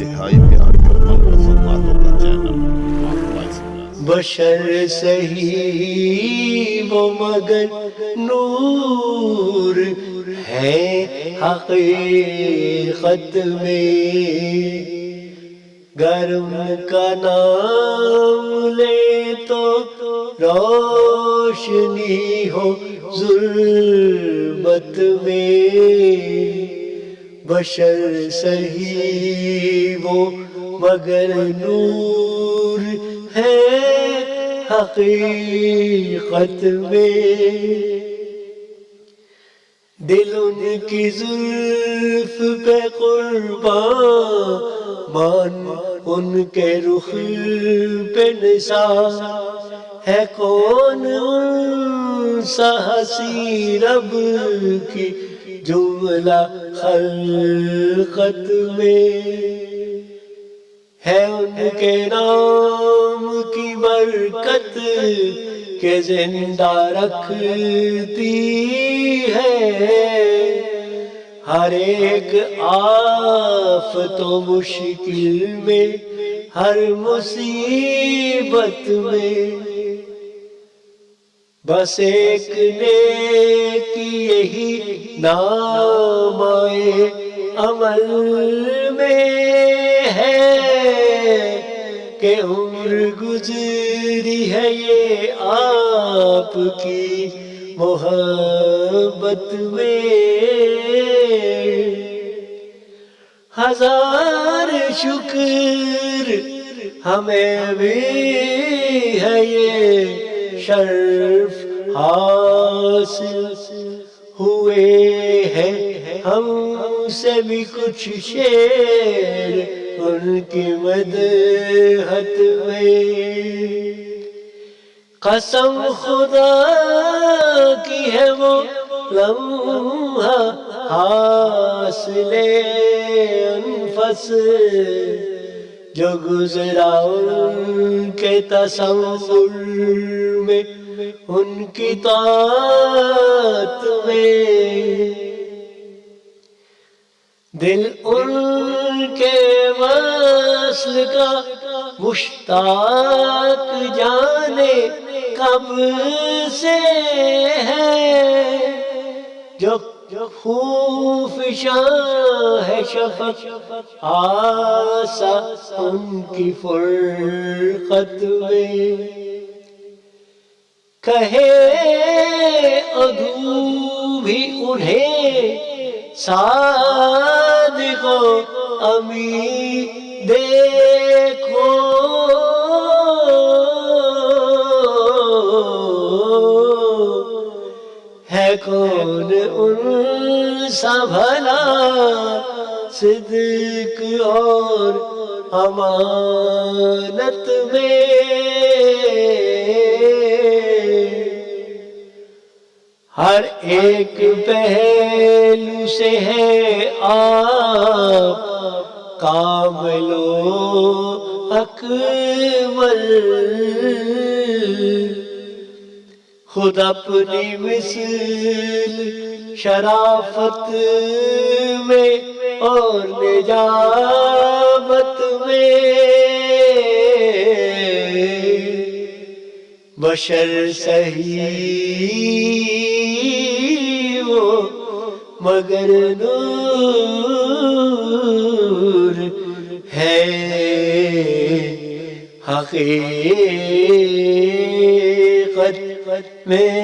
انتہائی پیاری اور منفرد باتوں کا چینل بشر سہی وہ مگر نور ہے حقیقت میں، گرم کا نام لے تو روشنی ہو ظلمت میں، بشر سہی وہ مگر نور ہے حقیقت میں، دل ان کی زلف پہ قربان، مان ان کے رخ پہ نثار، ہے کون ان سا حسین رب کی جملہ خلقت میں، ہے ان کے نام کی برکت کہ زندہ رکھتی ہے، ہر ایک آفت و مشکل میں، ہر مصیبت میں، بس ایک نیکی یہی نامۂ عمل میں ہے کہ عمر گزری ہے یہ آپ کی محبت میں، ہزار شکر ہمیں بھی ہے یہ شرف حاصل ہوئے ہیں، ہم سے بھی کچھ شعر ان کی مدحت میں، قسم خدا کی ہے وہ لمحہ حاصل انفس جو گزرا ان کے تصور میں، ان کی طاعت میں، دل ان کے وصل کا مشتاق جانے کب سے ہے، جو خوفشاں ہے شفق آسا ان کی فرقت میں، کہے عدو بھی انہیں صادق و امین دیکھو، ہے کون ان سا بھلا صدق اور امانت میں، ہر ایک پہلو سے ہے آپ کامل و اکمل، خود اپنی مثل شرافت میں اور نجابت میں، بشر سہی وہ مگر نور ہے حقیقت میں۔